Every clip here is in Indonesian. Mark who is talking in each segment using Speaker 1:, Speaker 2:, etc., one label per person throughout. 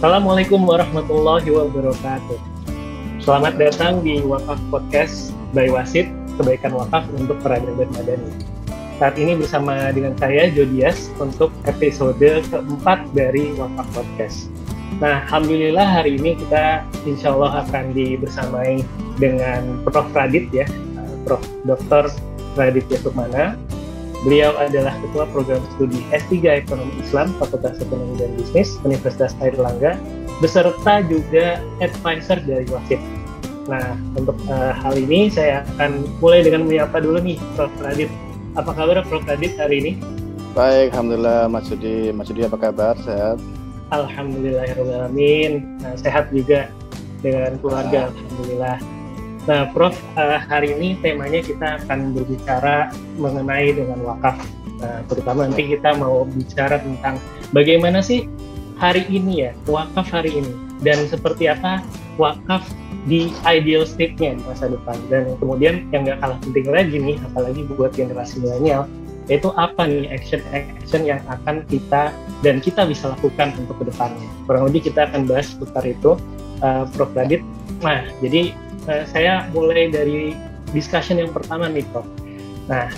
Speaker 1: Assalamualaikum warahmatullahi wabarakatuh. Selamat datang di Wakaf Podcast by Wasit, Kebaikan Wakaf untuk Peradaban Madani. Saat ini bersama dengan saya, Jodias, untuk episode keempat dari Wakaf Podcast. Nah, Alhamdulillah hari ini kita insya Allah akan dibersamai dengan Prof. Radit ya, Prof. Dr. Raditya Sukmana. Beliau adalah Ketua Program Studi S3 Ekonomi Islam, Fakultas Ekonomi dan Bisnis, Universitas Airlangga, beserta juga advisor dari Wasit. Nah, untuk hal ini saya akan mulai dengan menyapa dulu nih, Prof. Radit. Apa kabar Prof. Radit hari ini?
Speaker 2: Baik, Alhamdulillah Mas Judi. Mas Judi apa kabar? Sehat?
Speaker 1: Alhamdulillahirrahmanirrahim. Sehat juga dengan keluarga, Alhamdulillah. Nah, Prof, hari ini temanya kita akan berbicara mengenai dengan wakaf. Terutama nanti kita mau bicara tentang bagaimana sih hari ini ya, wakaf hari ini. Dan seperti apa wakaf di ideal state-nya di masa depan. Dan kemudian yang gak kalah penting lagi nih, apalagi buat generasi milenial, yaitu apa nih action yang akan kita bisa lakukan untuk kedepannya. Kurang lebih kita akan bahas seputar itu, Prof. Radit. Nah, jadi saya mulai dari discussion yang pertama nih, Prof. Nah,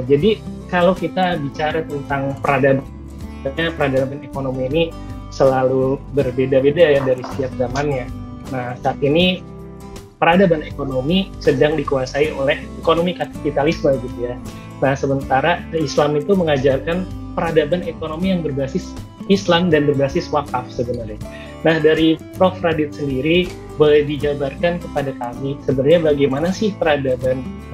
Speaker 1: jadi kalau kita bicara tentang peradaban ekonomi ini selalu berbeda-beda ya dari setiap zamannya. Nah, saat ini peradaban ekonomi sedang dikuasai oleh ekonomi kapitalisme gitu ya. Nah, sementara Islam itu mengajarkan peradaban ekonomi yang berbasis Islam dan berbasis wakaf sebenarnya. Nah, dari Prof. Radit sendiri, boleh dijabarkan kepada kami sebenarnya bagaimana sih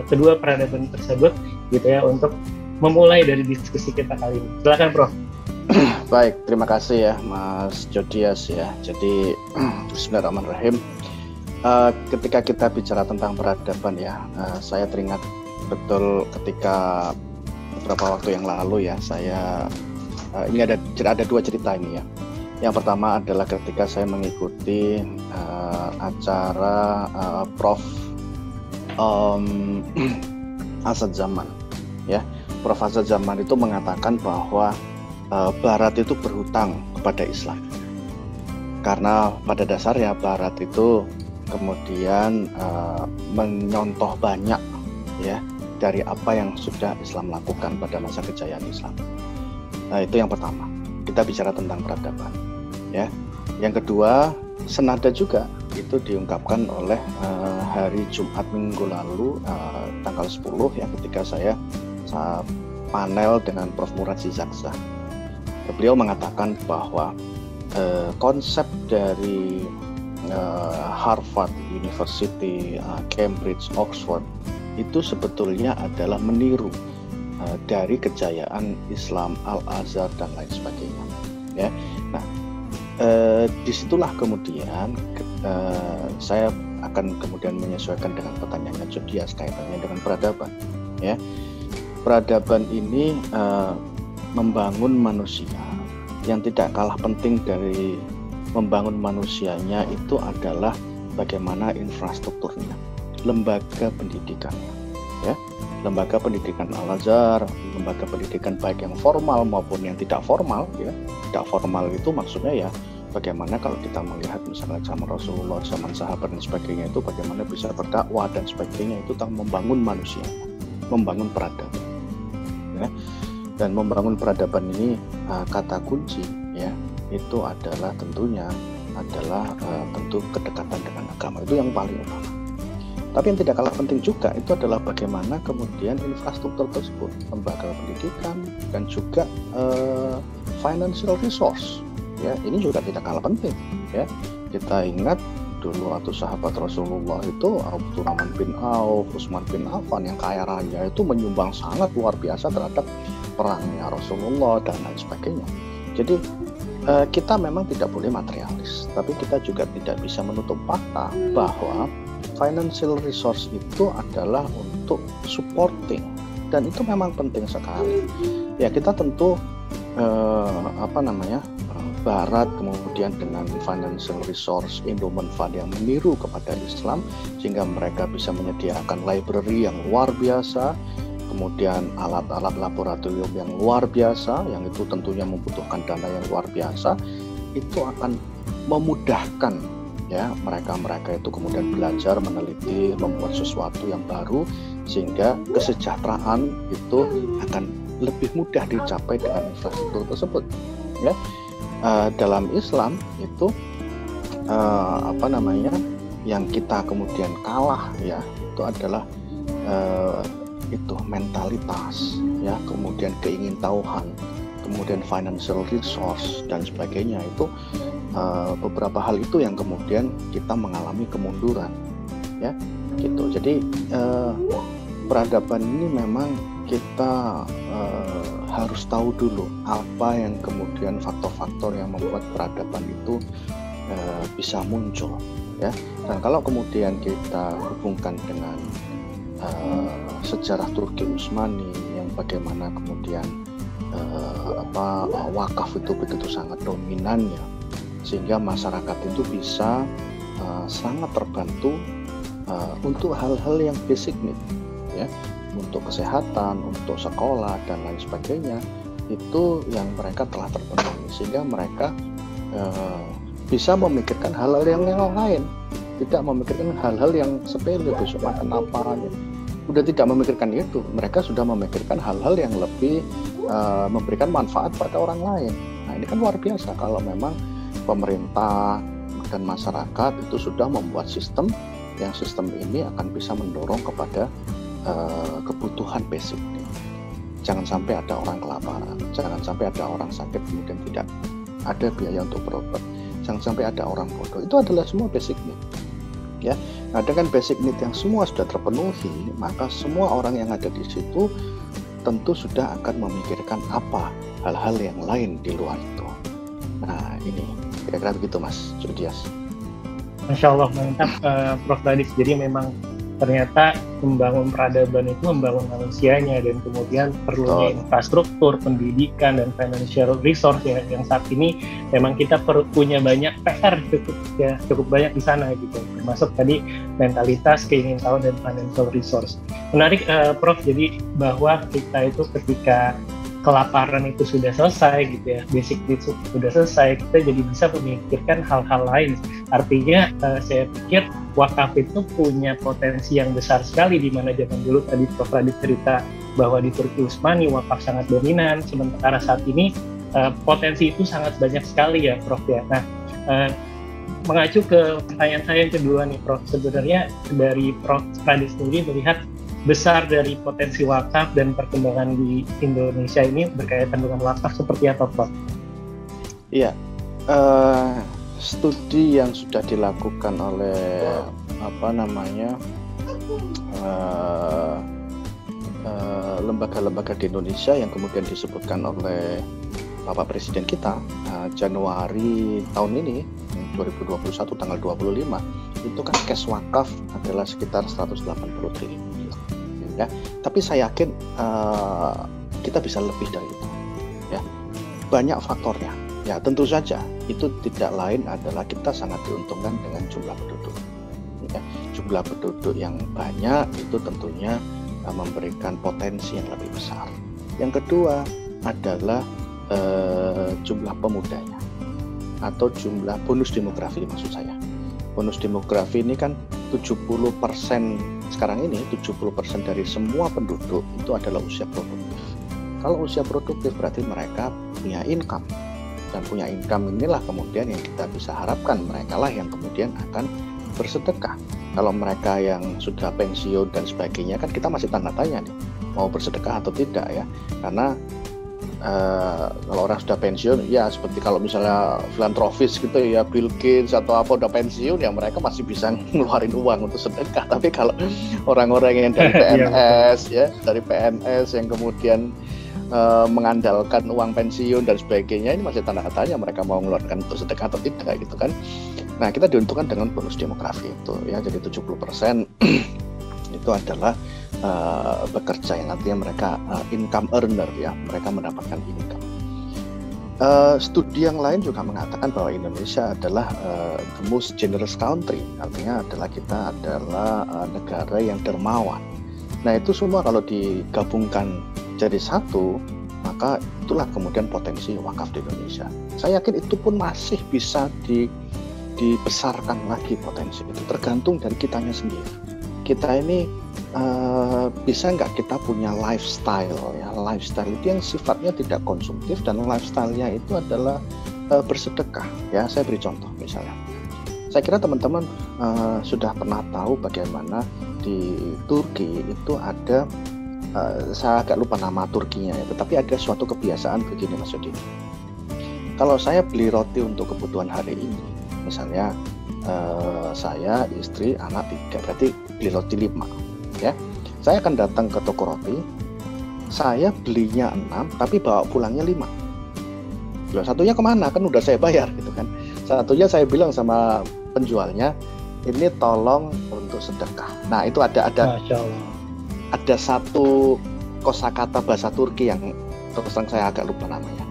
Speaker 1: kedua peradaban tersebut gitu ya, untuk memulai dari diskusi kita kali ini. Silakan, Prof.
Speaker 2: Baik, terima kasih ya Mas Jodias ya. Jadi bismillahirrahmanirrahim. Ketika kita bicara tentang peradaban ya, saya teringat betul ketika beberapa waktu yang lalu ya, saya ini ada dua cerita ini ya. Yang pertama adalah ketika saya mengikuti acara Prof. Asad Zaman ya. Prof. Asad Zaman itu mengatakan bahwa Barat itu berhutang kepada Islam, karena pada dasarnya Barat itu kemudian menyontoh banyak ya dari apa yang sudah Islam lakukan pada masa kejayaan Islam. Nah, itu yang pertama, kita bicara tentang peradaban ya. Yang kedua, senada juga itu diungkapkan oleh hari Jumat minggu lalu, tanggal 10 ya, ketika saya panel dengan Prof. Murad Zizakza. Beliau mengatakan bahwa konsep dari Harvard University, Cambridge, Oxford itu sebetulnya adalah meniru dari kejayaan Islam, Al-Azhar dan lain sebagainya ya. Nah, disitulah kemudian saya akan kemudian menyesuaikan dengan pertanyaannya Jodias kaitannya dengan peradaban ya. Peradaban ini membangun manusia. Yang tidak kalah penting dari membangun manusianya itu adalah bagaimana infrastrukturnya, lembaga pendidikannya ya. Lembaga pendidikan Al-Azhar, lembaga pendidikan baik yang formal maupun yang tidak formal ya. Tidak formal itu maksudnya ya bagaimana kalau kita melihat misalnya zaman Rasulullah, zaman sahabat dan sebagainya, itu bagaimana bisa berdakwah dan sebagainya, itu tentang membangun manusia, membangun peradaban ya. Dan membangun peradaban ini kata kunci ya, itu adalah tentunya tentu kedekatan dengan agama, itu yang paling utama. Tapi yang tidak kalah penting juga itu adalah bagaimana kemudian infrastruktur tersebut, lembaga pendidikan dan juga financial resource ya, ini juga tidak kalah penting ya. Kita ingat dulu waktu sahabat Rasulullah itu Abdurrahman bin Auf, Utsman bin Affan yang kaya raya itu menyumbang sangat luar biasa terhadap perangnya Rasulullah dan lain sebagainya. Jadi kita memang tidak boleh materialis, tapi kita juga tidak bisa menutup fakta bahwa financial resource itu adalah untuk supporting, dan itu memang penting sekali ya. Kita tentu Barat kemudian dengan financial resource endowment fund yang meniru kepada Islam, sehingga mereka bisa menyediakan library yang luar biasa, kemudian alat-alat laboratorium yang luar biasa, yang itu tentunya membutuhkan dana yang luar biasa, itu akan memudahkan ya mereka itu kemudian belajar, meneliti, membuat sesuatu yang baru, sehingga kesejahteraan itu akan lebih mudah dicapai dengan infrastruktur tersebut. Ya, dalam Islam itu yang kita kemudian kalah ya itu adalah itu mentalitas ya, kemudian keingintahuan, kemudian financial resource dan sebagainya. Itu beberapa hal itu yang kemudian kita mengalami kemunduran ya gitu. Jadi peradaban ini memang kita harus tahu dulu apa yang kemudian faktor-faktor yang membuat peradaban itu bisa muncul ya. Dan kalau kemudian kita hubungkan dengan sejarah Turki Utsmani yang bagaimana kemudian wakaf itu begitu sangat dominan ya, sehingga masyarakat itu bisa sangat terbantu untuk hal-hal yang basic need ya, untuk kesehatan, untuk sekolah dan lain sebagainya, itu yang mereka telah terpenuhi, sehingga mereka bisa memikirkan hal-hal yang lain, tidak memikirkan hal-hal yang sepele, besok makan apa ya. Udah tidak memikirkan itu, mereka sudah memikirkan hal-hal yang lebih memberikan manfaat pada orang lain. Nah ini kan luar biasa kalau memang pemerintah dan masyarakat itu sudah membuat sistem yang sistem ini akan bisa mendorong kepada kebutuhan basic. Jangan sampai ada orang kelaparan, jangan sampai ada orang sakit kemudian tidak ada biaya untuk berobat, jangan sampai ada orang bodoh. Itu adalah semua basic need ya. Nah dengan basic need yang semua sudah terpenuhi, maka semua orang yang ada di situ tentu sudah akan memikirkan apa hal-hal yang lain di luar itu. Nah ini kira-kira begitu Mas Judias.
Speaker 1: Masya Allah, mantap Prof. Raditz. Jadi memang ternyata membangun peradaban itu membangun manusianya, dan kemudian perlunya infrastruktur, pendidikan, dan financial resource ya, yang saat ini memang kita punya banyak PR cukup banyak di sana gitu, termasuk tadi mentalitas, keingintahuan, dan financial resource. Menarik Prof, jadi bahwa kita itu ketika kelaparan itu sudah selesai gitu ya, basic needs sudah selesai, kita jadi bisa memikirkan hal-hal lain. Artinya saya pikir wakaf itu punya potensi yang besar sekali, di mana zaman dulu tadi Prof. Raditz cerita bahwa di Turki Utsmani wakaf sangat dominan, sementara saat ini potensi itu sangat banyak sekali ya Prof ya. Nah mengacu ke pertanyaan saya yang kedua nih Prof, sebenarnya dari Prof. Raditz sendiri melihat besar dari potensi wakaf dan perkembangan di Indonesia ini berkaitan dengan wakaf seperti apa Prof? Iya,
Speaker 2: studi yang sudah dilakukan oleh lembaga-lembaga di Indonesia yang kemudian disebutkan oleh Bapak Presiden kita Januari tahun ini 2021 tanggal 25 itu kan cash wakaf adalah sekitar 180 triliun ya. Tapi saya yakin kita bisa lebih dari itu ya. Banyak faktornya ya, tentu saja itu tidak lain adalah kita sangat diuntungkan dengan jumlah penduduk ya. Jumlah penduduk yang banyak itu tentunya memberikan potensi yang lebih besar. Yang kedua adalah jumlah pemudanya atau jumlah bonus demografi, maksud saya. Bonus demografi ini kan 70% sekarang ini 70% dari semua penduduk itu adalah usia produktif. Kalau usia produktif berarti mereka punya income, dan punya income inilah kemudian yang kita bisa harapkan mereka lah yang kemudian akan bersedekah. Kalau mereka yang sudah pensiun dan sebagainya kan kita masih tanda tanya nih mau bersedekah atau tidak ya, karena kalau orang sudah pensiun ya seperti kalau misalnya filantropis gitu ya, Bill Gates atau apa udah pensiun ya mereka masih bisa ngeluarin uang untuk sedekah. Tapi kalau orang-orang yang dari PNS ya, dari PNS yang kemudian mengandalkan uang pensiun dan sebagainya, ini masih tanda tanya mereka mau mengeluarkan untuk sedekah atau tidak gitu kan. Nah kita diuntungkan dengan bonus demografi itu ya, jadi 70% itu adalah bekerja yang artinya mereka income earner ya, mereka mendapatkan income. Studi yang lain juga mengatakan bahwa Indonesia adalah the most generous country, artinya adalah kita adalah negara yang dermawan. Nah itu semua kalau digabungkan jadi satu, maka maka itulah kemudian potensi wakaf di Indonesia. Saya yakin itu pun masih bisa dibesarkan lagi potensi itu, tergantung dari kitanya sendiri. Kita ini bisa nggak kita punya lifestyle ya, lifestyle itu yang sifatnya tidak konsumtif dan lifestyle-nya itu adalah bersedekah ya. Saya beri contoh misalnya, saya kira teman-teman sudah pernah tahu bagaimana di Turki itu ada saya agak lupa nama Turkinya ya, tetapi ada suatu kebiasaan begini Mas Yudi. Kalau saya beli roti untuk kebutuhan hari ini, misalnya saya, istri, anak 3, berarti beli roti 5 ya. Saya akan datang ke toko roti, saya belinya 6 tapi bawa pulangnya 5. Loh, satunya kemana? Kan udah saya bayar gitu kan. Satunya saya bilang sama penjualnya, ini tolong untuk sedekah. Nah itu ada satu kosakata bahasa Turki yang terus terang saya agak lupa namanya.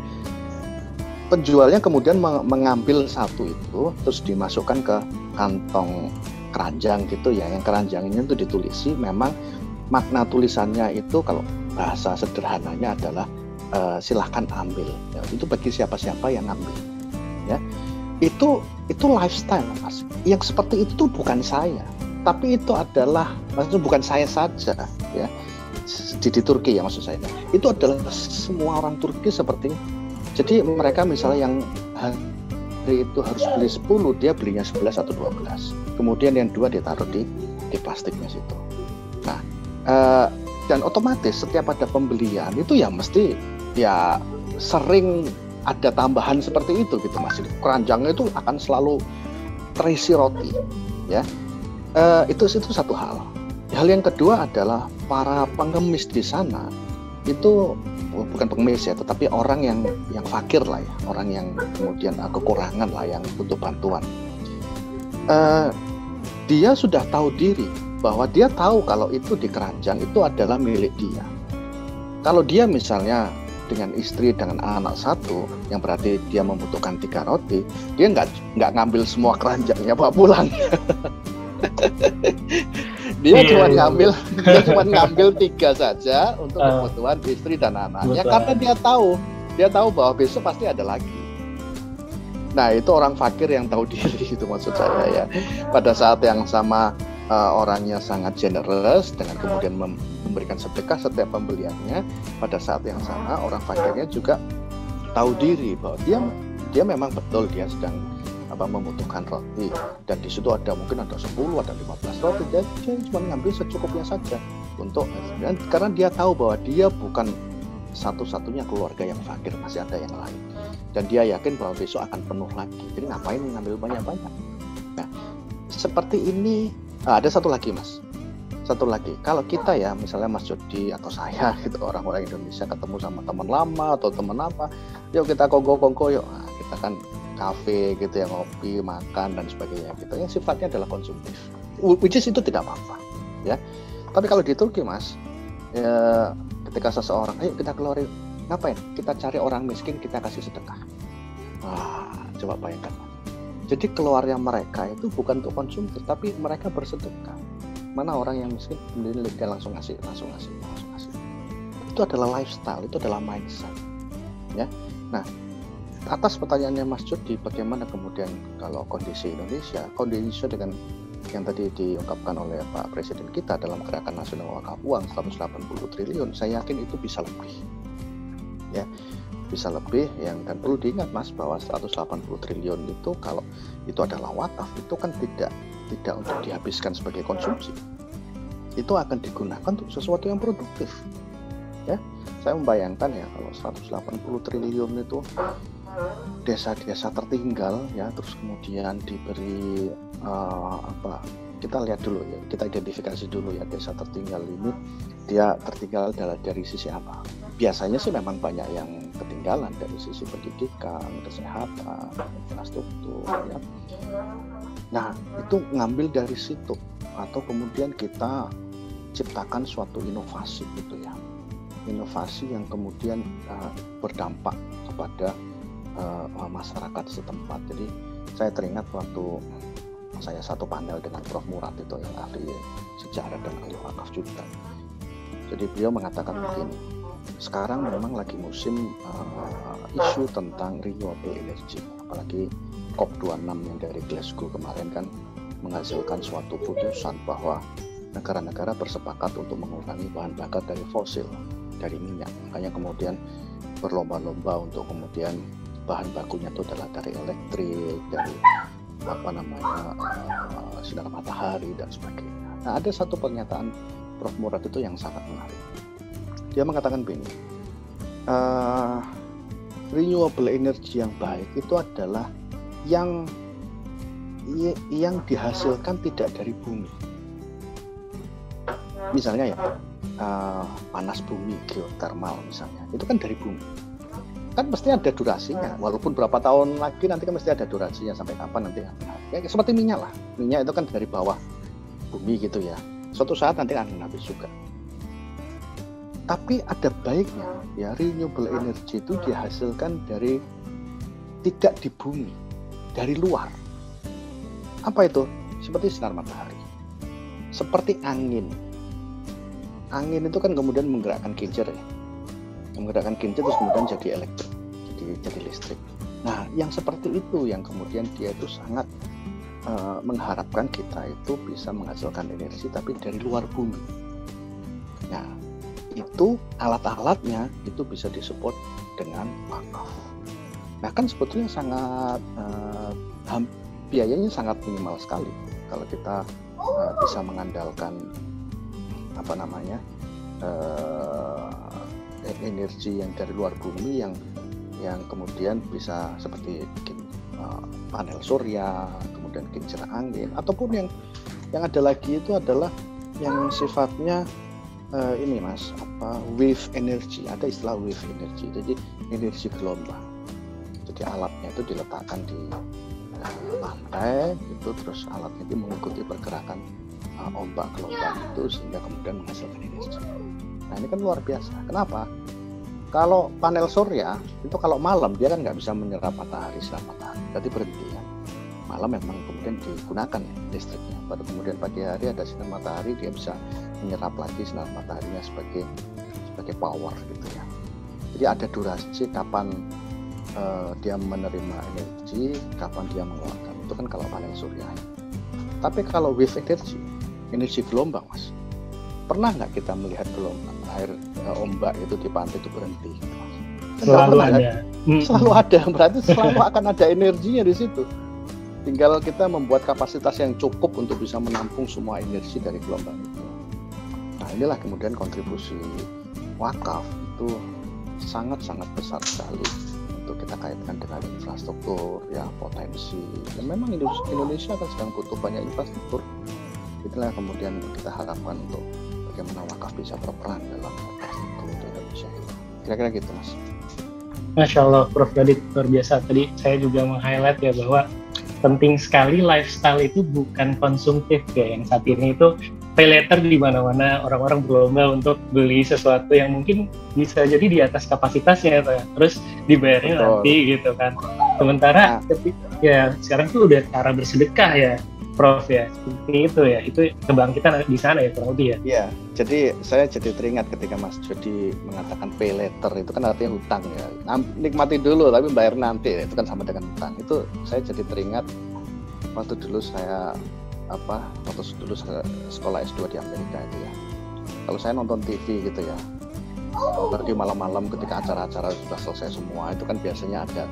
Speaker 2: Penjualnya kemudian mengambil satu itu terus dimasukkan ke kantong keranjang gitu ya. Yang keranjangnya itu ditulisi, memang makna tulisannya itu kalau bahasa sederhananya adalah silahkan ambil ya, itu bagi siapa-siapa yang ambil ya. Itu lifestyle Mas. Yang seperti itu tuh bukan saya, tapi itu adalah, maksudnya bukan saya saja ya, di Turki ya maksud saya, itu adalah semua orang Turki seperti. Jadi mereka misalnya yang hari itu harus beli 10, dia belinya 11 atau 12, kemudian yang 2 ditaruh di plastiknya situ. Nah dan otomatis setiap ada pembelian itu ya mesti ya sering ada tambahan seperti itu gitu Mas. Keranjangnya itu akan selalu terisi roti ya. Itu satu hal. Hal yang kedua adalah para pengemis di sana itu bukan pengemis ya, tetapi orang yang fakir lah ya, orang yang kemudian kekurangan lah, yang butuh bantuan. Dia sudah tahu diri bahwa dia tahu kalau itu di keranjang itu adalah milik dia. Kalau dia misalnya dengan istri dengan anak 1, yang berarti dia membutuhkan 3 roti, dia nggak ngambil semua keranjangnya bawa pulang. Dia cuma ngambil 3 saja untuk kebutuhan istri dan anaknya, karena dia tahu bahwa besok pasti ada lagi. Nah itu orang fakir yang tahu diri, itu maksud saya ya. Pada saat yang sama orangnya sangat generous dengan kemudian memberikan sedekah setiap pembeliannya. Pada saat yang sama orang fakirnya juga tahu diri bahwa dia memang betul dia sedang membutuhkan roti, dan di situ mungkin ada 10, ada 15 roti, dia cuma ngambil secukupnya saja untuk, dan karena dia tahu bahwa dia bukan satu-satunya keluarga yang fakir, masih ada yang lain, dan dia yakin bahwa besok akan penuh lagi, jadi ngapain ngambil banyak-banyak. Nah seperti ini. Ada satu lagi Mas, kalau kita ya misalnya Mas Jody atau saya gitu, orang-orang Indonesia ketemu sama teman lama atau teman apa, yuk kita kongko yuk, nah, kita kan kafe gitu ya, ngopi, makan dan sebagainya gitu, yang sifatnya adalah konsumtif, which is itu tidak apa-apa ya. Tapi kalau di Turki Mas ya, ketika seseorang ayo kita keluarin, ngapain? Kita cari orang miskin, kita kasih sedekah. Wah, coba bayangkan Mas. Jadi keluarnya mereka itu bukan untuk konsumtif, tapi mereka bersedekah. Mana orang yang miskin, dia langsung ngasih. Itu adalah lifestyle, itu adalah mindset ya. Nah atas pertanyaannya Mas Jody, bagaimana kemudian kalau kondisi Indonesia dengan yang tadi diungkapkan oleh Pak Presiden kita dalam Gerakan Nasional Wakaf Uang 180 triliun, saya yakin itu bisa lebih ya, bisa lebih. Dan perlu diingat Mas bahwa 180 triliun itu kalau itu adalah wakaf, itu kan tidak untuk dihabiskan sebagai konsumsi, itu akan digunakan untuk sesuatu yang produktif ya. Saya membayangkan ya, kalau 180 triliun itu desa-desa tertinggal ya, terus kemudian diberi kita lihat dulu ya, kita identifikasi dulu ya, desa tertinggal ini dia tertinggal dari sisi apa. Biasanya sih memang banyak yang ketinggalan dari sisi pendidikan, kesehatan, infrastruktur ya. Nah itu ngambil dari situ, atau kemudian kita ciptakan suatu inovasi gitu ya, inovasi yang kemudian berdampak kepada masyarakat setempat. Jadi saya teringat waktu saya satu panel dengan Prof. Murad itu yang ahli sejarah dan ahli wakaf juga. Jadi beliau mengatakan begini, sekarang memang lagi musim isu tentang renewable energy, apalagi COP26 yang dari Glasgow kemarin kan menghasilkan suatu putusan bahwa negara-negara bersepakat untuk mengurangi bahan bakar dari fosil, dari minyak. Makanya kemudian berlomba-lomba untuk kemudian bahan bakunya itu adalah dari elektrik, dari sinar matahari dan sebagainya. Nah, ada satu pernyataan Prof. Murad itu yang sangat menarik. Dia mengatakan begini, renewable energy yang baik itu adalah yang dihasilkan tidak dari bumi. Misalnya ya, panas bumi, geothermal misalnya, itu kan dari bumi. Kan mesti ada durasinya, walaupun berapa tahun lagi nanti kan mesti ada durasinya, sampai kapan nanti. Ya, seperti minyak lah, minyak itu kan dari bawah bumi gitu ya, suatu saat nanti akan habis juga. Tapi ada baiknya ya, renewable energy itu dihasilkan dari tidak di bumi, dari luar. Apa itu? Seperti sinar matahari, seperti angin. Angin itu kan kemudian menggerakkan kincir ya, menggerakkan kincir terus kemudian jadi elektrik, jadi listrik. Nah, yang seperti itu yang kemudian dia itu sangat mengharapkan kita itu bisa menghasilkan energi tapi dari luar bumi. Nah, itu alat-alatnya itu bisa disupport dengan wakaf. Nah, kan sebetulnya sangat biayanya sangat minimal sekali kalau kita bisa mengandalkan energi yang dari luar bumi yang kemudian bisa seperti bikin panel surya, kemudian kincir angin, ataupun yang ada lagi itu adalah yang sifatnya wave energy. Ada istilah wave energy, jadi energi gelombang. Jadi alatnya itu diletakkan di lantai itu, terus alatnya itu mengikuti pergerakan ombak gelombang itu sehingga kemudian menghasilkan energi. Nah, ini kan luar biasa. Kenapa? Kalau panel surya itu kalau malam dia kan nggak bisa menyerap sinar matahari, berarti berhenti kan. Malam memang kemudian digunakan listriknya. Pada kemudian pagi hari ada sinar matahari, dia bisa menyerap lagi sinar mataharinya sebagai power gitu ya. Jadi ada durasi kapan dia menerima energi, kapan dia mengeluarkan. Itu kan kalau panel surya. Tapi kalau wave energi gelombang, Mas, pernah nggak kita melihat gelombang air ombak itu di pantai itu berhenti?
Speaker 1: Selalu ada.
Speaker 2: Selalu ada, berarti selalu akan ada energinya di situ. Tinggal kita membuat kapasitas yang cukup untuk bisa menampung semua energi dari gelombang itu. Nah, inilah kemudian kontribusi wakaf itu sangat-sangat besar sekali untuk kita kaitkan dengan infrastruktur, ya potensi. Dan memang Indonesia kan sedang butuh banyak infrastruktur. Itulah kemudian kita harapkan untuk bagaimana wakaf bisa berperan dalam infrastruktur untuk Indonesia. Kira-kira gitu, Mas.
Speaker 1: Masya Allah, Prof. Tadi luar biasa. Tadi saya juga meng-highlight ya bahwa penting sekali lifestyle itu bukan konsumtif ya. Yang saat ini itu pay later di mana-mana, orang-orang berlomba untuk beli sesuatu yang mungkin bisa jadi di atas kapasitasnya ya, terus dibayarnya nanti gitu kan. Sementara ya sekarang tuh udah cara bersedekah ya, Prof ya, seperti itu ya, itu kebangkitan di sana ya kurang lebih ya.
Speaker 2: Iya, jadi saya jadi teringat ketika Mas Jody mengatakan pay later, itu kan artinya hutang ya. Nikmati dulu tapi bayar nanti, itu kan sama dengan hutang. Itu saya jadi teringat waktu dulu saya sekolah S2 di Amerika itu ya. Kalau saya nonton TV gitu ya, apalagi malam-malam ketika acara-acara sudah selesai semua, itu kan biasanya ada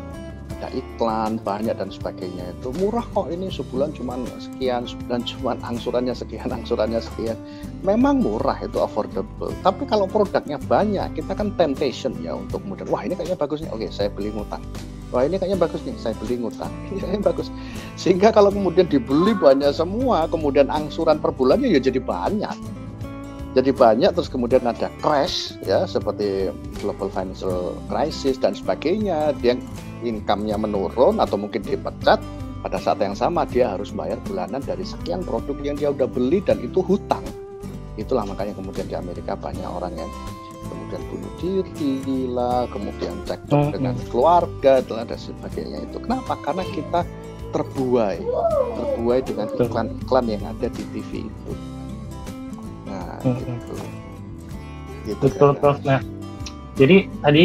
Speaker 2: iklan banyak dan sebagainya. Itu murah kok, ini sebulan cuma sekian, sebulan cuma angsurannya sekian. Memang murah, itu affordable. Tapi kalau produknya banyak, kita kan temptation ya untuk kemudian, wah ini kayaknya bagus nih, oke saya beli ngutang. Wah ini kayaknya bagus nih, saya beli ngutang. Ini kayaknya bagus. Sehingga kalau kemudian dibeli banyak semua, kemudian angsuran per bulannya ya jadi banyak. Terus kemudian ada crash ya, seperti global financial crisis dan sebagainya. Dia income-nya menurun atau mungkin dipecat, pada saat yang sama dia harus bayar bulanan dari sekian produk yang dia udah beli dan itu hutang. Itulah makanya kemudian di Amerika banyak orang yang kemudian bunuh diri lah, kemudian cekcok dengan keluarga dan sebagainya itu. Kenapa? Karena kita terbuai dengan iklan-iklan yang ada di TV itu. Nah, gitu.
Speaker 1: Betul, Prof. Nah, Jadi tadi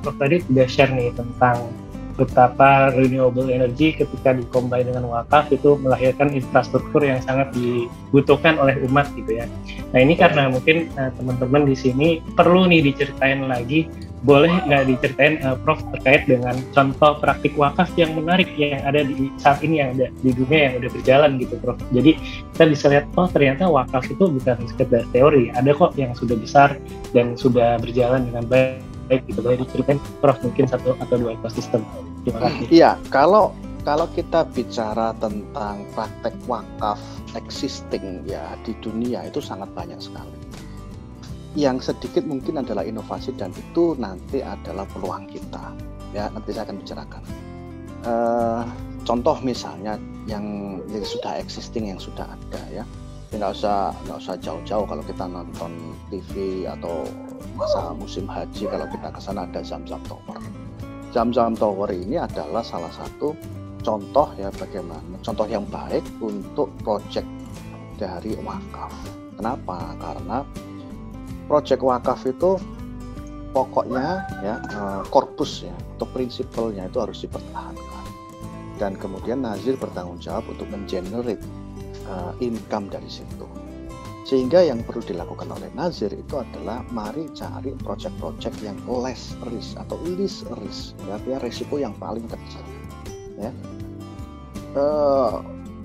Speaker 1: Prof tadi udah share nih tentang betapa renewable energy ketika dikombin dengan wakaf itu melahirkan infrastruktur yang sangat dibutuhkan oleh umat gitu ya. Nah ini karena mungkin teman-teman di sini perlu nih diceritain lagi, boleh nggak diceritain Prof terkait dengan contoh praktik wakaf yang menarik yang ada di saat ini, yang ada di dunia yang udah berjalan gitu Prof. Jadi kita bisa lihat ternyata wakaf itu bukan sekedar teori, ada kok yang sudah besar dan sudah berjalan dengan baik gitu. Boleh diceritain Prof mungkin satu atau dua ekosistem. Terima kasih.
Speaker 2: Iya, kalau kita bicara tentang praktek wakaf existing ya di dunia itu sangat banyak sekali. Yang sedikit mungkin adalah inovasi dan itu nanti adalah peluang kita. Ya, nanti saya akan bicarakan. Contoh misalnya yang sudah existing, yang sudah ada ya. Nggak usah jauh-jauh kalau kita nonton TV atau masa musim haji, kalau kita ke sana ada Zamzam Tower. Zamzam Tower ini adalah salah satu contoh ya bagaimana contoh yang baik untuk proyek dari wakaf. Kenapa? Karena proyek wakaf itu pokoknya ya korpus ya atau prinsipalnya itu harus dipertahankan dan kemudian nazir bertanggung jawab untuk mengenerate income dari situ. Sehingga yang perlu dilakukan oleh nazir itu adalah mari cari proyek-proyek yang less risk atau least risk, artinya risiko yang paling kecil. Ya.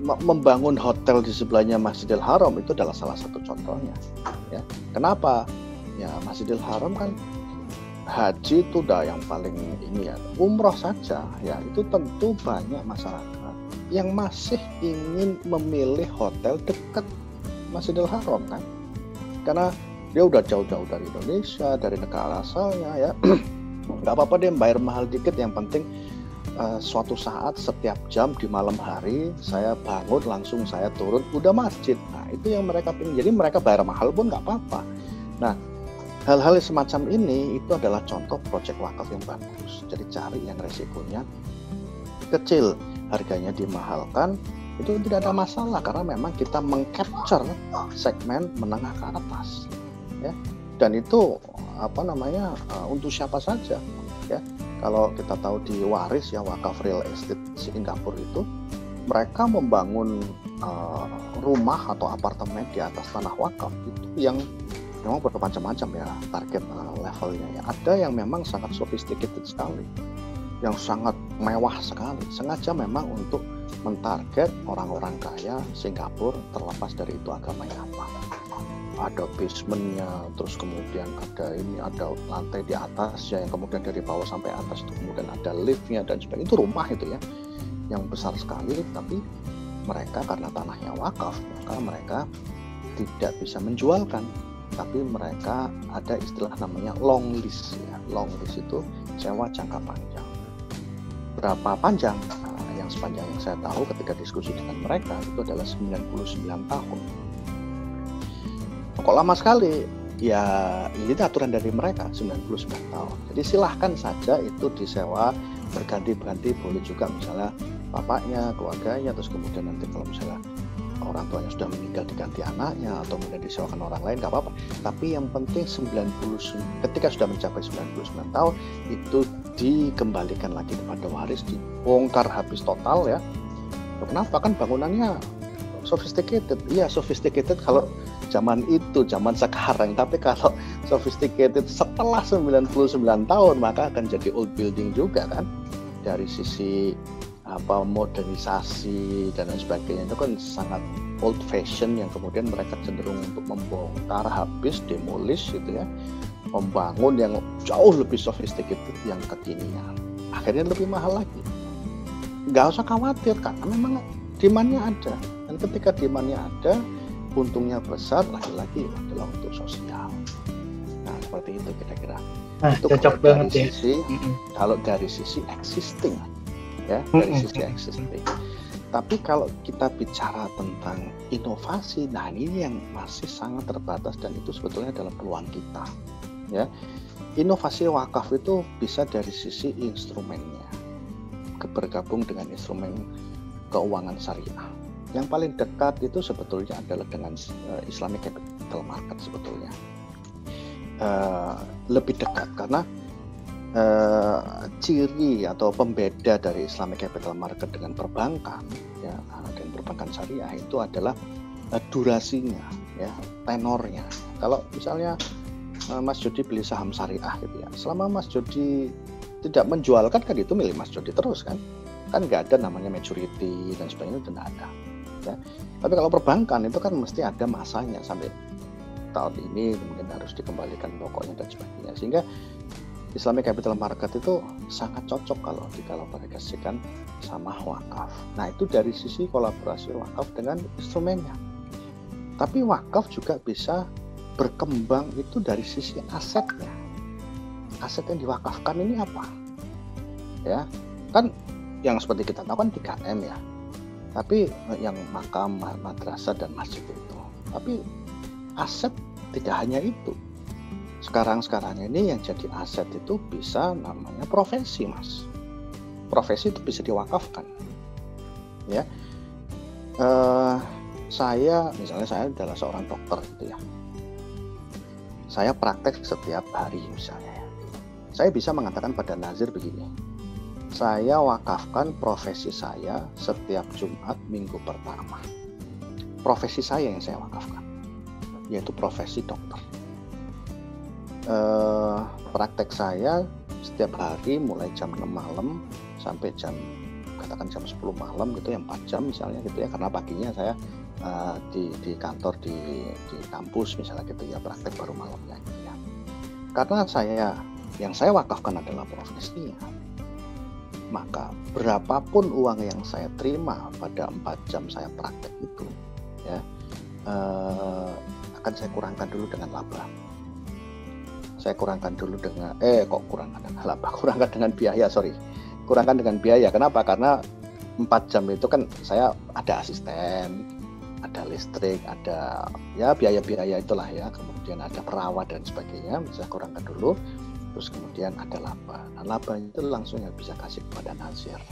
Speaker 2: Membangun hotel di sebelahnya Masjidil Haram itu adalah salah satu contohnya. Ya. Kenapa? Ya Masjidil Haram kan haji itu udah yang paling ini ya. Umroh saja ya itu tentu banyak masyarakat yang masih ingin memilih hotel dekat Masjidil Haram kan, karena dia udah jauh-jauh dari Indonesia, dari negara asalnya ya, nggak apa-apa deh bayar mahal dikit, yang penting suatu saat setiap jam di malam hari saya bangun langsung saya turun udah masjid. Nah itu yang mereka pilih, jadi mereka bayar mahal pun nggak apa-apa. Nah hal-hal semacam ini itu adalah contoh proyek wakaf yang bagus. Jadi cari yang resikonya kecil, harganya dimahalkan, itu tidak ada masalah karena memang kita mengcapture segmen menengah ke atas ya, dan itu untuk siapa saja ya. Kalau kita tahu di Waris ya, wakaf real estate Singapura itu mereka membangun rumah atau apartemen di atas tanah wakaf itu yang memang bermacam-macam ya target levelnya ya. Ada yang memang sangat sophisticated sekali, yang sangat mewah sekali, sengaja memang untuk mentarget orang-orang kaya Singapura, terlepas dari itu agamanya apa. Ada basementnya, terus kemudian ada lantai di atas ya, yang kemudian dari bawah sampai atas itu kemudian ada liftnya dan sebagainya. Itu rumah itu ya, yang besar sekali. Tapi mereka karena tanahnya wakaf, maka mereka tidak bisa menjualkan. Tapi mereka ada istilah namanya long lease ya. Long lease itu sewa jangka panjang. Berapa panjang? Yang sepanjang yang saya tahu ketika diskusi dengan mereka itu adalah 99 tahun. Kok lama sekali? Ya ini aturan dari mereka 99 tahun. Jadi silahkan saja itu disewa berganti-ganti, boleh juga misalnya bapaknya, keluarganya, terus kemudian nanti kalau misalnya orang tuanya sudah meninggal diganti anaknya atau kemudian disewakan orang lain, nggak apa-apa. Tapi yang penting ketika sudah mencapai 99 tahun itu dikembalikan lagi kepada waris, dibongkar habis total ya. Kenapa? Kan bangunannya sophisticated. Iya sophisticated kalau zaman itu, zaman sekarang. Tapi kalau sophisticated setelah 99 tahun maka akan jadi old building juga kan. Dari sisi modernisasi dan lain sebagainya itu kan sangat old fashion, yang kemudian mereka cenderung untuk membongkar habis, demolish gitu ya, membangun yang jauh lebih sophisticated, yang kekinian, akhirnya lebih mahal lagi. Nggak usah khawatir karena memang demand-nya ada, dan ketika demand-nya ada, untungnya besar, lagi-lagi adalah untuk sosial. Nah seperti itu kira-kira. Itu
Speaker 1: cocok banget ya.
Speaker 2: Kalau dari sisi existing ya, dari sisi existing. Tapi kalau kita bicara tentang inovasi, nah ini yang masih sangat terbatas dan itu sebetulnya adalah peluang kita ya. Inovasi wakaf itu bisa dari sisi instrumennya, bergabung dengan instrumen keuangan syariah. Yang paling dekat itu sebetulnya adalah dengan Islamic Capital Market sebetulnya. lebih dekat karena ciri atau pembeda dari Islamic Capital Market dengan perbankan, ya, dengan perbankan syariah itu adalah durasinya, ya, tenornya. Kalau misalnya Mas Jody beli saham syariah gitu ya, selama Mas Jody tidak menjualkan kan itu milik Mas Jody terus kan nggak ada namanya maturity dan sebagainya, itu nggak ada, ya. Tapi kalau perbankan itu kan mesti ada masanya sampai tahun ini kemudian harus dikembalikan pokoknya dan sebagainya, sehingga Islamic Capital Market itu sangat cocok kalau dikolaborasikan sama wakaf. Nah, itu dari sisi kolaborasi wakaf dengan instrumennya. Tapi wakaf juga bisa berkembang itu dari sisi asetnya. Aset yang diwakafkan ini apa? Ya, kan yang seperti kita tahu kan 3M ya. Tapi yang makam, madrasah dan masjid itu. Tapi aset tidak hanya itu. Sekarang ini yang jadi aset itu bisa namanya profesi, Mas. Profesi itu bisa diwakafkan, ya. Misalnya saya adalah seorang dokter gitu ya. Saya praktek setiap hari misalnya. Ya. Saya bisa mengatakan pada nazir begini. Saya wakafkan profesi saya setiap Jumat minggu pertama. Profesi saya yang saya wakafkan, yaitu profesi dokter. Praktek saya setiap hari mulai jam 6 malam sampai katakan jam 10 malam gitu ya, 4 jam misalnya gitu ya, karena paginya saya di kantor di kampus misalnya gitu ya, praktek baru malamnya gitu ya. Karena yang saya wakafkan adalah profesinya, maka berapapun uang yang saya terima pada 4 jam saya praktek itu ya, akan saya kurangkan dulu dengan laba. Saya kurangkan dulu dengan kurangkan dengan biaya, kurangkan dengan biaya. Kenapa? Karena 4 jam itu kan saya ada asisten, ada listrik, ada ya biaya-biaya itulah ya, kemudian ada perawat dan sebagainya, bisa kurangkan dulu, terus kemudian ada laba. Nah, laba itu langsung yang bisa kasih kepada nazir.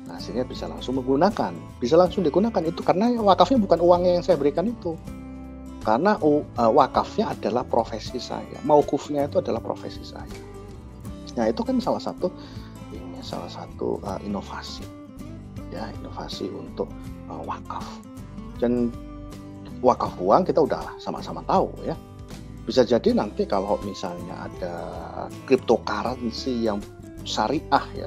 Speaker 2: Nazirnya bisa langsung digunakan itu karena wakafnya bukan uang yang saya berikan itu. Karena wakafnya adalah profesi saya, mauqufnya itu adalah profesi saya. Nah, itu kan salah satu inovasi, ya, inovasi untuk wakaf. Dan wakaf uang kita udah sama-sama tahu ya. Bisa jadi nanti kalau misalnya ada cryptocurrency yang syariah ya,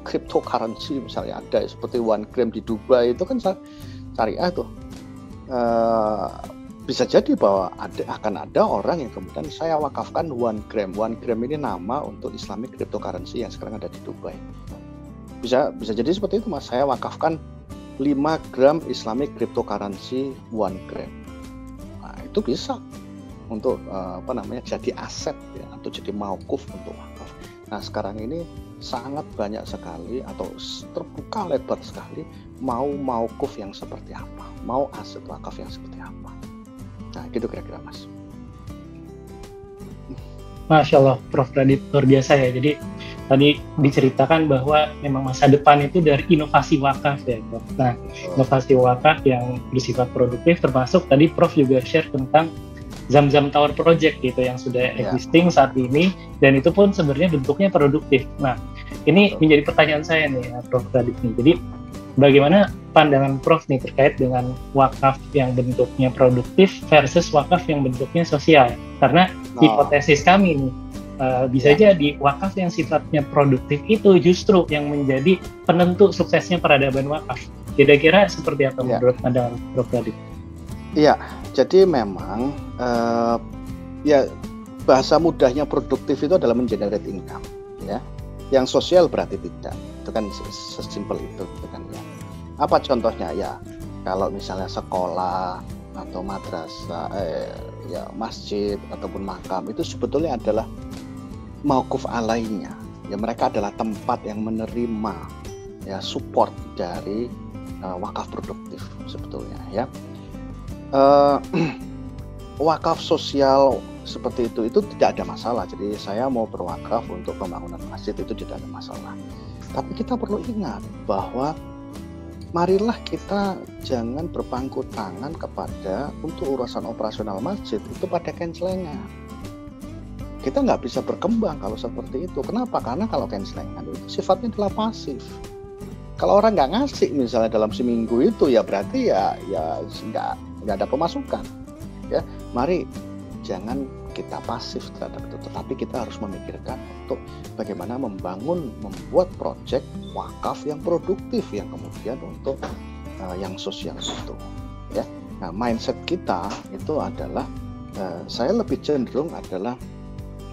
Speaker 2: cryptocurrency misalnya ada seperti 1 gram di Dubai itu kan syariah tuh. Bisa jadi bahwa akan ada orang yang kemudian saya wakafkan 1 gram. 1 gram ini nama untuk Islamic cryptocurrency yang sekarang ada di Dubai. Bisa jadi seperti itu, Mas. Saya wakafkan 5 gram Islamic cryptocurrency 1 gram. Nah, itu bisa untuk jadi aset ya, atau jadi mauquf untuk wakaf. Nah, sekarang ini sangat banyak sekali atau terbuka lebar sekali mau mauquf yang seperti apa, mau aset wakaf yang seperti apa. Nah, gitu kira-kira, Mas.
Speaker 1: Masya Allah, Prof. Radit, luar biasa ya. Jadi tadi diceritakan bahwa memang masa depan itu dari inovasi wakaf ya, Prof. Nah, inovasi wakaf yang bersifat produktif, termasuk tadi Prof juga share tentang Zamzam Tower Project gitu yang sudah existing saat ini, dan itu pun sebenarnya bentuknya produktif. Nah, ini menjadi pertanyaan saya nih, Prof. Radit nih. Jadi bagaimana pandangan Prof nih terkait dengan wakaf yang bentuknya produktif versus wakaf yang bentuknya sosial? Karena hipotesis kami nih, bisa jadi wakaf yang sifatnya produktif itu justru yang menjadi penentu suksesnya peradaban wakaf. Kira-kira seperti apa menurut pandangan Prof. Radit?
Speaker 2: Iya, jadi memang bahasa mudahnya produktif itu adalah mengenerate income, ya. Yang sosial berarti tidak. Itu kan sesimpel itu kan ya. Apa contohnya ya? Kalau misalnya sekolah atau madrasah, masjid ataupun makam itu sebetulnya adalah mauquf alainya. Ya, mereka adalah tempat yang menerima ya support dari wakaf produktif sebetulnya ya. Wakaf sosial seperti itu tidak ada masalah. Jadi saya mau berwakaf untuk pembangunan masjid itu tidak ada masalah. Tapi kita perlu ingat bahwa marilah kita jangan berpangku tangan kepada untuk urusan operasional masjid itu pada cancelnya. kita nggak bisa berkembang kalau seperti itu. Kenapa? Karena kalau cancelingan itu sifatnya adalah pasif. Kalau orang nggak ngasih misalnya dalam seminggu itu, ya berarti ya nggak ada pemasukan. Ya, mari jangan kita pasif terhadap itu, tetapi kita harus memikirkan untuk bagaimana membuat proyek wakaf yang produktif, yang kemudian untuk yang sosial itu. Ya, nah mindset kita itu adalah saya lebih cenderung adalah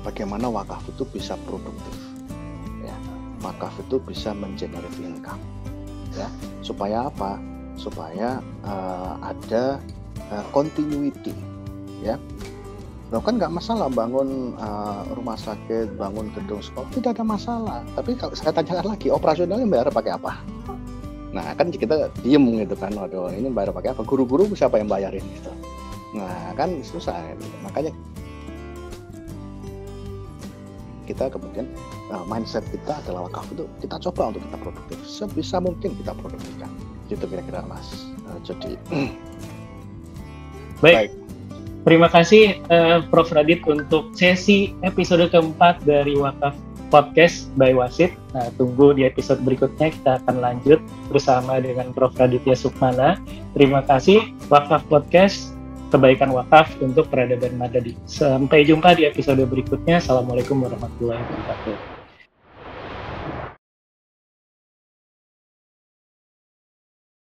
Speaker 2: bagaimana wakaf itu bisa produktif. Ya, wakaf itu bisa mengenerate income. Ya, supaya apa? Supaya ada continuity. Ya, lo kan nggak masalah bangun rumah sakit, bangun gedung sekolah, tidak ada masalah. Tapi kalau saya tanyakan lagi, operasionalnya bayar pakai apa? Nah, kan kita diem gitu kan, waduh ini bayar pakai apa? Guru-guru siapa yang bayarin gitu? Nah, kan susah. Gitu. Makanya kita kemudian mindset kita adalah wakaf itu kita coba untuk kita produktif, sebisa mungkin kita produktifkan. Itu kira-kira Mas. Jadi
Speaker 1: baik. Terima kasih Prof. Radit untuk sesi episode keempat dari Wakaf Podcast by Wasit. Nah, tunggu di episode berikutnya, kita akan lanjut bersama dengan Prof. Raditya Sukmana. Terima kasih, Wakaf Podcast, kebaikan wakaf untuk peradaban Madani. Sampai jumpa di episode berikutnya. Assalamualaikum warahmatullahi wabarakatuh.